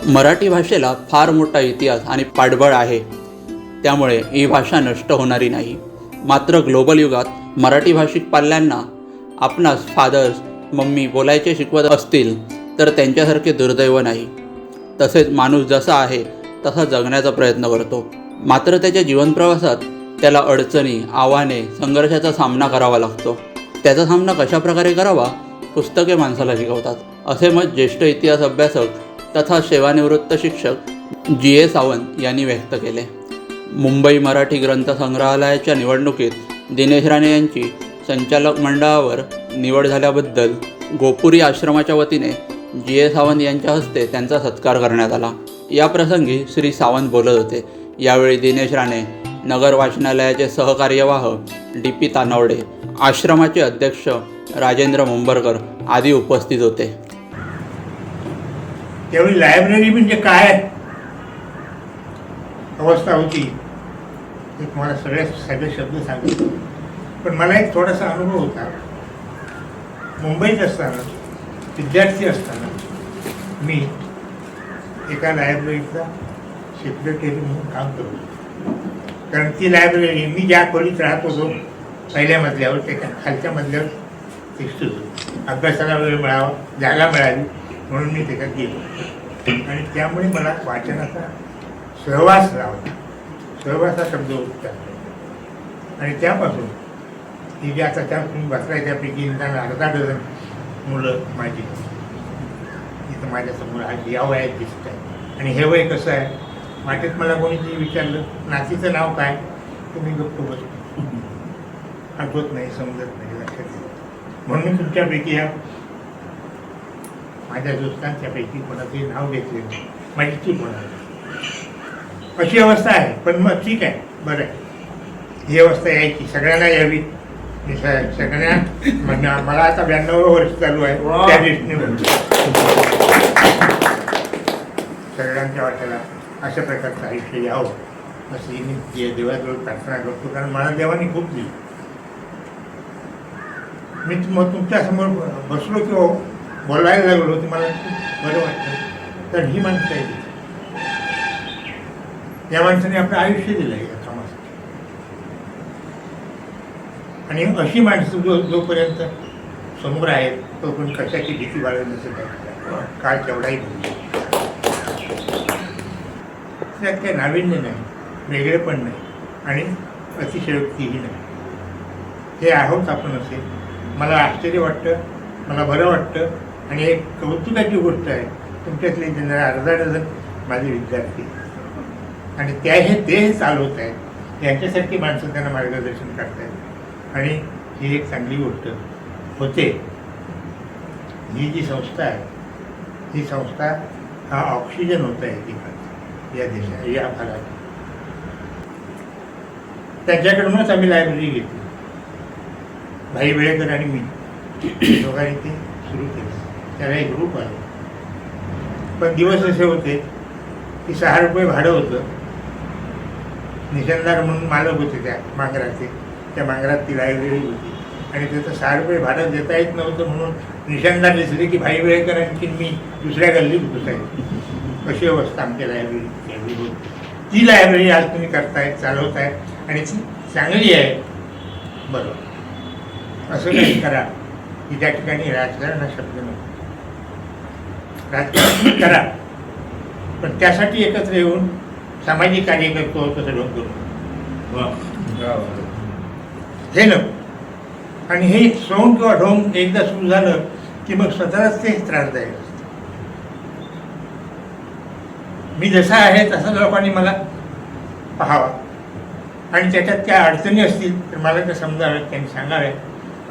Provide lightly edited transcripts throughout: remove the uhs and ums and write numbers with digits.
मराठी भाषेला फार मोठा इतिहास आणि पाठबळ आहे, त्यामुळे ही भाषा नष्ट होणारी नाही. मात्र ग्लोबल युगात मराठी भाषिक पाल्यांना आपणास फादर्स मम्मी बोलायचे शिकवत असतील तर त्यांच्यासारखे दुर्दैव नाही. तसेच माणूस जसा आहे तसा जगण्याचा प्रयत्न करतो, मात्र त्याच्या जीवनप्रवासात त्याला अडचणी, आव्हाने, संघर्षाचा सामना करावा लागतो. त्याचा सामना कशाप्रकारे करावा पुस्तके माणसाला शिकवतात, असे मत ज्येष्ठ इतिहास अभ्यासक तथा सेवानिवृत्त शिक्षक G.A. सावंत यांनी व्यक्त केले. मुंबई मराठी ग्रंथ संग्रहालयाच्या निवडणुकीत दिनेश राणे यांची संचालक मंडळावर निवड झाल्याबद्दल गोपुरी आश्रमाच्या वतीने G.A. सावंत यांच्या हस्ते त्यांचा सत्कार करण्यात आला. या प्रसंगी श्री सावंत बोलत होते. यावेळी दिनेश राणे, नगर वाचनालयाचे सहकार्यवाह D.P. तानवडे, आश्रमाचे अध्यक्ष राजेंद्र मुंबरकर आदी उपस्थित होते. त्यावेळी लायब्ररी म्हणजे काय अवस्था होती ते तुम्हाला सगळ्या साधे शब्द सांगितले. पण मला एक थोडासा अनुभव होता. मुंबईत असताना, विद्यार्थी असताना मी एका लायब्ररीचा सेक्रेटरी म्हणून काम करत होतो. कारण ती लायब्ररी मी ज्या खोलीत राहत होतो पहिल्या मजल्यावर, त्याच्या खालच्या मजल्यावर शिक्षित होतो. अभ्यासाला वेळ मिळावा, जागा मिळाली म्हणून मी त्याच्यात गेलो. आणि त्यामुळे मला वाचनाचा सहवास लावला. सहवास हा शब्द होता. आणि त्यापासून ही जी आता त्या तुम्ही बसलाय त्यापैकी अर्धा डझन मुलं माझी इथं माझ्यासमोर आज या वयात दिसत आहे. आणि हे वय कसं आहे, वाटेत मला कोणीतरी विचारलं नातीचं नाव काय, तुम्ही गप्प बसतो, आठवत नाही, समजत नाही, लक्षात येत. म्हणून मी तुमच्यापैकी या माझ्या दोस्तांच्यापैकी कोणाचंही नाव घेतले नाही. माझी चूक होणार अशी अवस्था आहे. पण मग ठीक आहे, बरं आहे, ही अवस्था यायची, सगळ्यांना यावी. सगळ्यांना मला आता 92 वर्ष चालू आहे, त्या दृष्टीने सगळ्यांच्या वाट्याला अशा प्रकारचं आयुष्य यावं अशी मी देवाजवळ प्रार्थना करतो. कारण मला देवाने खूप दिली. मी मग तुमच्यासमोर बसलो किंवा बोलायला लागलो ते मला खूप बरं वाटतं. तर ही माणसं आहे, या माणसाने आपलं आयुष्य दिलं आहे या कामासाठी. आणि अशी माणसं जोपर्यंत समोर आहेत तोपर्यंत कशाची भीती बाळगत नसेल काळ केवढाही त्यात काही नाविन्य नाही, वेगळेपण नाही आणि अतिशयोक्तीही नाही. हे आहोत आपण असे. मला आश्चर्य वाटतं, मला बरं वाटतं. आणि एक कौतुकाची गोष्ट आहे, तुमच्यातले अर्धा डझन माझे विद्यार्थी आणि ते चालवत आहेत. यांच्यासारखी माणसं त्यांना मार्गदर्शन करतायत आणि ही एक चांगली गोष्ट होते. ही जी संस्था आहे, ही संस्था हा ऑक्सिजन होत आहे ती या देशात, या भागात. त्यांच्याकडूनच आम्ही लायब्ररी घेतली. भाई वेळेकर आणि मी दोघांनी ते सुरू केलं. त्याला एक ग्रुप आलं. पण दिवस असे होते की 6 रुपये भाडं होतं. निशानदार म्हणून मालक होते त्या मांगराचे. त्या मांगरात ती लायब्ररी होती आणि त्याचं 6 रुपये भाडं देता येत नव्हतं म्हणून निशानदार दिसले की भाई वेळेकर आणखी मी दुसऱ्या गल्लीत बसायचो. अशी अवस्था आमच्या लायब्ररी होती. ती लायब्ररी आज तुम्ही करतायत, चालवतायत आणि ती चांगली आहे. बरोबर, असं काही करा की त्या ठिकाणी राजकारण हा शब्द नको. राजकारण करा, पण त्यासाठी एकत्र येऊन सामाजिक कार्य करतो तसं ढोंग करू हे नको. आणि हे सोंग किंवा ढोंग एकदा सुरू झालं की मग स्वतःलाच ते त्रासदायक असतं. मी जसा आहे तसं लोकांनी मला पाहावा आणि त्याच्यात काय अडचणी असतील तर मला त्या समजाव्यात, त्यांनी सांगाव्यात.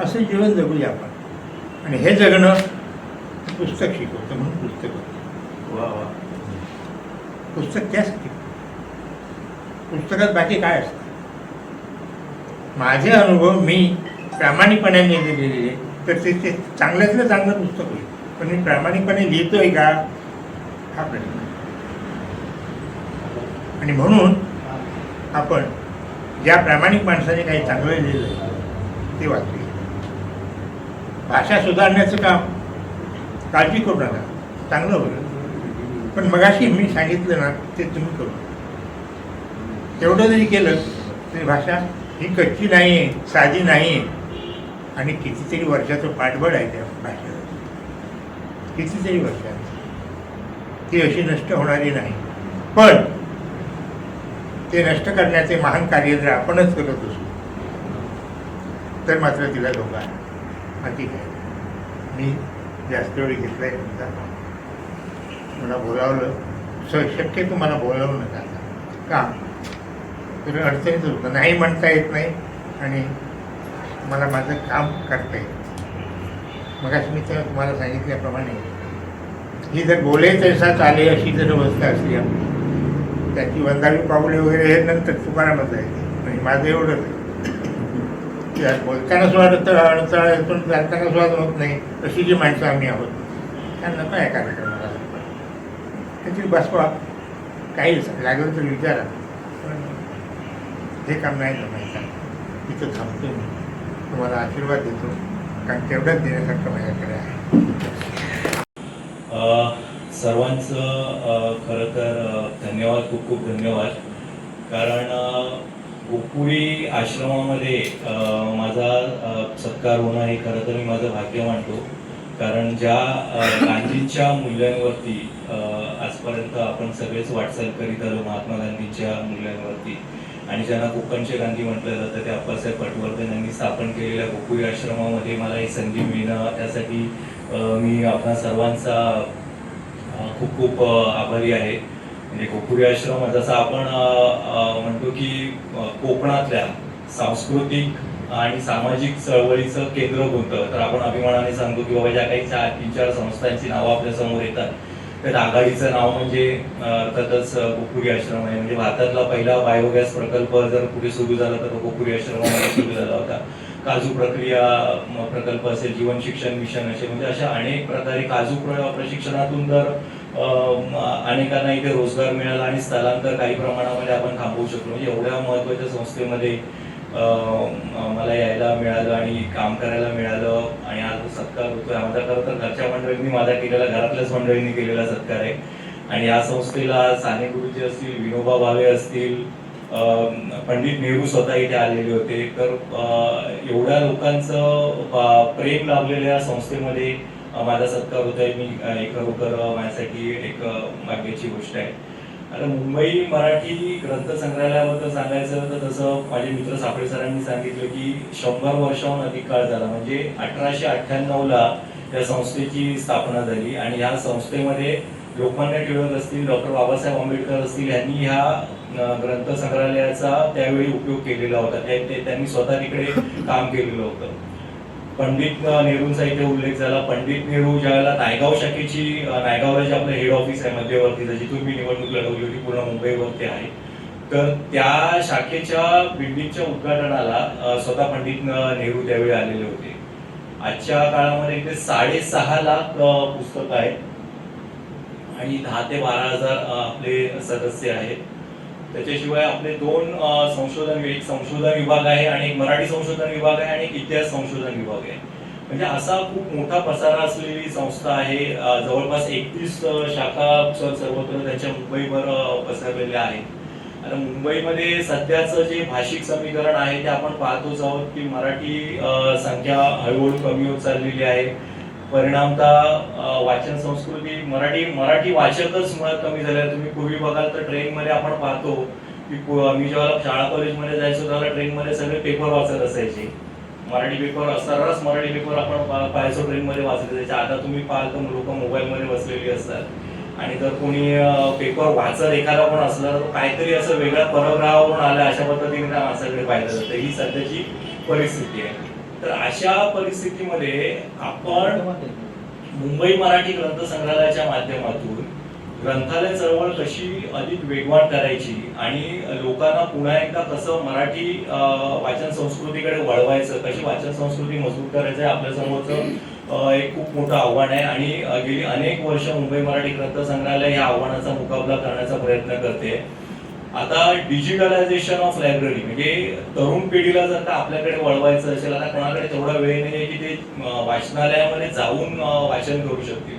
असं जीवन जगूया आपण. आणि हे जगणं पुस्तक शिकवतं म्हणून पुस्तक होतं. पुस्तक त्यासाठी, पुस्तकात बाकी काय असतं. माझे अनुभव मी प्रामाणिकपणाने दिलेले तर ते चांगल्यातलं चांगलं पुस्तक होईल. पण मी प्रामाणिकपणे लिहितोय का हा प्रश्न आहे. आणि म्हणून आपण ज्या प्रामाणिक माणसाने काही चांगलं लिहिलं ते वाचूया. भाषा सुधारण्याचं काम काळजी करू नका, चांगलं होईल. पण मगाशी मी सांगितलं ना ते तुम्ही करू. तेवढं जरी केलं तरी भाषा ही कच्ची नाही आहे, साधी नाही आहे. आणि कितीतरी वर्षाचं पाठबळ आहे त्या भाषेला, कितीतरी वर्षात ती अशी नष्ट होणारी नाही. पण ते नष्ट करण्याचे महान कार्य जर आपणच करत असू तर मात्र तिला धोका आहे. ठीक आहे, मी जास्त वेळ घेतला आहे तुमचा, मला बोलावलं, शक्य तुम्हाला बोलावलं नका का तर अडचणीच होतं, नाही म्हणता येत नाही आणि मला माझं काम करता येत. मग मी तर तुम्हाला सांगितल्याप्रमाणे ही जर बोले तैसा चाले अशी जर अवस्था असली त्याची 11वी पाऊले वगैरे हे नंतर तुकारामच आहे. म्हणजे माझं एवढंच आहे की आज बोलताना सुद्धा अडथळा येतो, चालताना सुद्धा होत नाही अशी जी माणसं आम्ही आहोत त्यांना काय कार्यक्रमाला त्याची बसवा काही लागलं तर विचारा. पण हे काम नाही जमायचं, तिथं थांबतो मी, तुम्हाला आशीर्वाद देतो, कारण तेवढंच देण्यासारखं माझ्याकडे आहे. सर्वांचं खरं तर धन्यवाद, खूप खूप धन्यवाद. कारण गोपुरी आश्रमामध्ये माझा सत्कार होणं हे खरं तर मी माझं भाग्य मानतो. कारण ज्या गांधींच्या मूल्यांवरती आजपर्यंत आपण सगळेच वाटचाल करीत आलो, महात्मा गांधींच्या मूल्यांवरती, आणि ज्यांना कोकणचे गांधी म्हटलं जातं ते अप्पासाहेब पटवर्धन यांनी स्थापन केलेल्या गोपुरी आश्रमामध्ये मला ही संधी मिळणं, त्यासाठी मी आपणा सर्वांचा खूप खूप आभारी आहे. म्हणजे गोपुरी आश्रम जसं आपण म्हणतो की कोकणातल्या सांस्कृतिक आणि सामाजिक चळवळीचं केंद्र कोणतं, तर आपण अभिमानाने सांगतो की बाबा ज्या काही 4-3-4 संस्थांची नावं आपल्या समोर येतात त्यात आघाडीचं नाव म्हणजे अर्थातच गोपुरी आश्रम आहे. म्हणजे भारतातला पहिला बायोगॅस प्रकल्प जर कुठे सुरू झाला तर तो गोपुरी आश्रमामध्ये सुरू झाला होता. काजू प्रक्रिया प्रकल्प असेल, जीवन शिक्षण मिशन असेल, म्हणजे अशा अनेक प्रकारे काजू प्रशिक्षणातून तर अनेकांना इथे रोजगार मिळाला आणि स्थलांतर काही प्रमाणामध्ये आपण थांबवू शकलो. म्हणजे एवढ्या महत्त्वाच्या संस्थेमध्ये मला यायला मिळालं आणि काम करायला मिळालं आणि आज सत्कार होतोय. माझा खरं तर घरच्या मंडळींनी माझा केलेला, घरातल्याच मंडळींनी केलेला सत्कार आहे. आणि या संस्थेला साने गुरुजी असतील, विनोबा भावे असतील, पंडित नेहरू स्वतः इथे आलेले होते. तर एवढ्या लोकांचं प्रेम लाभलेल्या संस्थेमध्ये माझा सत्कार होत आहे. मी खरोखर माझ्यासाठी एक भाग्याची गोष्ट आहे. आता मुंबई मराठी ग्रंथ संग्रहालयाबद्दल सांगायचं तर तसं माझे मित्र सापळे सरांनी सांगितलं की 100 वर्षाहून अधिक काळ झाला. म्हणजे 1898ला या संस्थेची स्थापना झाली आणि ह्या संस्थेमध्ये लोकमान्य टिळक असतील, डॉक्टर बाबासाहेब आंबेडकर असतील यांनी ह्या ग्रंथ संग्रहालयाचा त्यावेळी उपयोग केलेला होता. त्यांनी स्वतः तिकडे काम केलेलं होतं. पंडित नेहरूंचा इथे उल्लेख झाला. पंडित नेहरू ज्यावेळेला नायगाव शाखेची, नायगावला जे आपलं हेड ऑफिस आहे मध्यवर्ती, जिथून मी निवडणूक लढवली होती, पूर्ण मुंबईवरती आहे, तर त्या शाखेच्या बिल्डिंगच्या उद्घाटनाला स्वतः पंडित नेहरू त्यावेळी आलेले होते. आजच्या काळामध्ये इथे 6.5 लाख पुस्तकं आहेत आणि 10 ते 12 हजार आपले सदस्य आहेत. त्याच्याशिवाय आपले 2 संशोधन, एक संशोधन विभाग आहे आणि एक मराठी संशोधन विभाग आहे आणि एक इतिहास संशोधन विभाग आहे. म्हणजे असा खूप मोठा पसारा असलेली संस्था आहे. जवळपास 31 शाखा सर्वत्र त्यांच्या मुंबईवर पसरलेल्या आहेत. आता मुंबईमध्ये सध्याचं जे भाषिक समीकरण आहे ते आपण पाहतोच आहोत की मराठी संख्या हळूहळू कमी होत चाललेली आहे. परिणामतः वाचन संस्कृती, मराठी वाचकच मुळात कमी झाले. तुम्ही पूर्वी बघाल तर ट्रेनमध्ये आपण पाहतो की मी जेव्हा शाळा कॉलेजमध्ये जायचो त्यावेळेला ट्रेनमध्ये सगळे पेपर वाचत असायचे. मराठी पेपर, सर्रास मराठी पेपर आपण पाहायचो ट्रेनमध्ये वाचले जायचे. आता तुम्ही पाहाल तर लोक मोबाईलमध्ये बसलेली असतात आणि जर कोणी पेपर वाचत एखादा पण असला तर काहीतरी असं वेगळ्या परग्रहावरून आलं अशा पद्धतीने त्या माणसाकडे पाहिलं जातं. ही सध्याची परिस्थिती आहे. तर अशा परिस्थितीमध्ये आपण मुंबई मराठी ग्रंथ संग्रहालयाच्या माध्यमातून ग्रंथालय चळवळ कशी अधिक वेगवान करायची आणि लोकांना पुन्हा एकदा कसं मराठी वाचन संस्कृतीकडे वळवायचं, कशी वाचन संस्कृती मजबूत करायचं आपल्या समोरचं एक खूप मोठं आव्हान आहे आणि गेली अनेक वर्ष मुंबई मराठी ग्रंथ संग्रहालय या आव्हानाचा मुकाबला करण्याचा प्रयत्न करते. आता डिजिटलायझेशन ऑफ लायब्ररी म्हणजे तरुण पिढीला जर का आपल्याकडे वळवायचं असेल, आता कोणाकडे तेवढा वेळ नाही आहे की ते वाचनालयामध्ये जाऊन वाचन करू शकतील.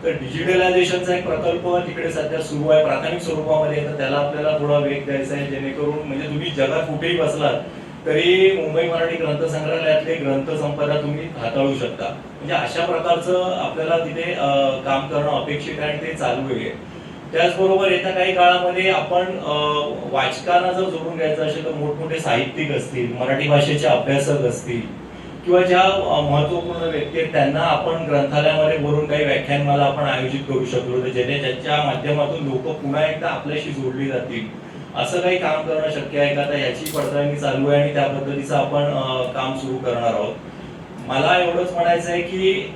तर डिजिटलायझेशनचा एक प्रकल्प तिकडे सध्या सुरू आहे प्राथमिक स्वरूपामध्ये. तर त्याला आपल्याला थोडा वेग द्यायचा आहे, जेणेकरून म्हणजे तुम्ही जगात कुठेही बसलात तरी मुंबई मराठी ग्रंथ संग्रहालयातले ग्रंथ संपदा तुम्ही हाताळू शकता. म्हणजे अशा प्रकारचं आपल्याला तिथे काम करणं अपेक्षित आहे आणि ते चालू आहे. त्याचबरोबर येत्या काही काळामध्ये आपण वाचकांना जर जोडून घ्यायचं असेल तर मोठमोठे साहित्यिक असतील, मराठी भाषेचे अभ्यासक असतील किंवा ज्या महत्वपूर्ण व्यक्ती आहेत त्यांना आपण ग्रंथालयामध्ये बोलून काही व्याख्यानमाला आपण आयोजित करू शकलो, तर ज्याच्या माध्यमातून लोक पुन्हा एकदा आपल्याशी जोडली जातील. असं काही काम करणं शक्य आहे का? तर याची पडताळणी चालू आहे आणि त्या पद्धतीचं आपण काम सुरू करणार आहोत. मला एवढंच म्हणायचं आहे की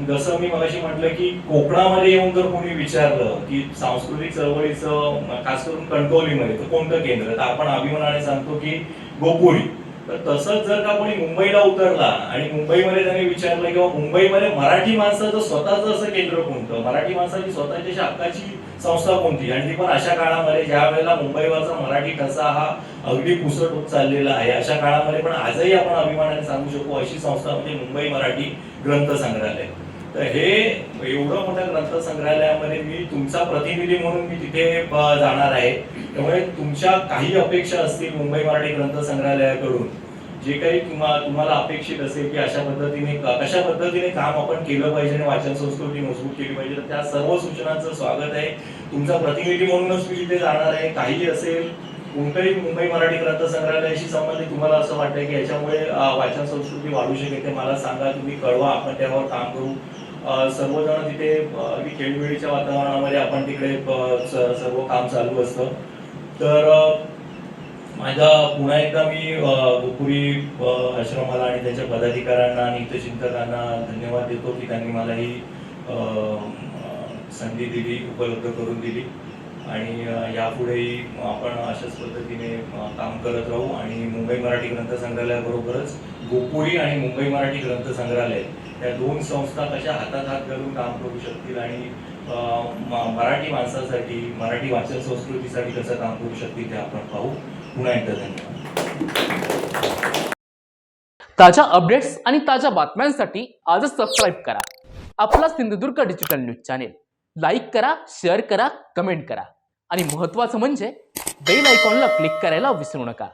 जसं मी मगाशी म्हटलं की कोकणामध्ये येऊन जर कोणी विचारलं की सांस्कृतिक चळवळीचं खास करून कणकवलीमध्ये तर कोणतं केंद्र, तर आपण अभिमानाने सांगतो की गोपुरी. तर तसंच जर का कोणी मुंबईला उतरला आणि मुंबईमध्ये त्यांनी विचारलं किंवा मुंबईमध्ये मराठी माणसाचं स्वतःचं असं केंद्र कोणतं, मराठी माणसाची स्वतःची हक्काची संस्था कोणती, आणि ती पण अशा काळामध्ये ज्या वेळेला मुंबईवरचा मराठी ठसा हा अगदी पुसट होत चाललेला आहे, अशा काळामध्ये पण आजही आपण अभिमानाने सांगू शकू अशी संस्था म्हणजे मुंबई मराठी ग्रंथ संग्रहालय. तर हे एवढं मोठ्या ग्रंथ संग्रहालयामध्ये मी तुमचा प्रतिनिधी म्हणून मी तिथे जाणार आहे. त्यामुळे तुमच्या काही अपेक्षा असतील मुंबई मराठी ग्रंथ संग्रहालयाकडून, जे काही तुम्हाला अपेक्षित असेल की कशा पद्धतीने काम आपण केलं पाहिजे आणि वाचन संस्कृती मजबूत केली पाहिजे, तर त्या सर्व सूचनांचं स्वागत आहे. तुमचा प्रतिनिधी म्हणूनच मी तिथे जाणार आहे. काही असेल कोणतंही मुंबई मराठी ग्रंथ संग्रहालयाशी संबंधित तुम्हाला असं वाटतंय की याच्यामुळे वाचन संस्कृती वाढू शकेल, ते मला सांगा, तुम्ही कळवा, आपण त्यावर काम करू. सर्वजण तिथे अगदी खेळीमेळीच्या वातावरणामध्ये आपण तिकडे सर्व काम चालू असतं. तर माझा पुन्हा एकदा मी गोपुरी आश्रमाला आणि त्याच्या पदाधिकाऱ्यांना आणि हितचिंतकांना धन्यवाद देतो की त्यांनी मला ही संधी दिली, उपलब्ध करून दिली. आणि यापुढेही आपण अशाच पद्धतीने काम करत राहू आणि मुंबई मराठी ग्रंथ संग्रहालयाबरोबरच गोपुरी आणि मुंबई मराठी ग्रंथ संग्रहालय या दोन संस्था कशा हातात हात घालून काम करू शकतील आणि मराठी माणसासाठी, मराठी वाचन संस्कृतीसाठी कसं काम करू शकतील ते आपण पाहू. पुन्हा एकदा धन्यवाद. ताज्या अपडेट्स आणि ताज्या बातम्यांसाठी आजच सबस्क्राईब करा आपला Sindhudurg digital news channel. Like करा, शेअर करा, कमेंट करा आणि महत्त्वाचं म्हणजे बेल आयकॉनला क्लिक करायला विसरू नका.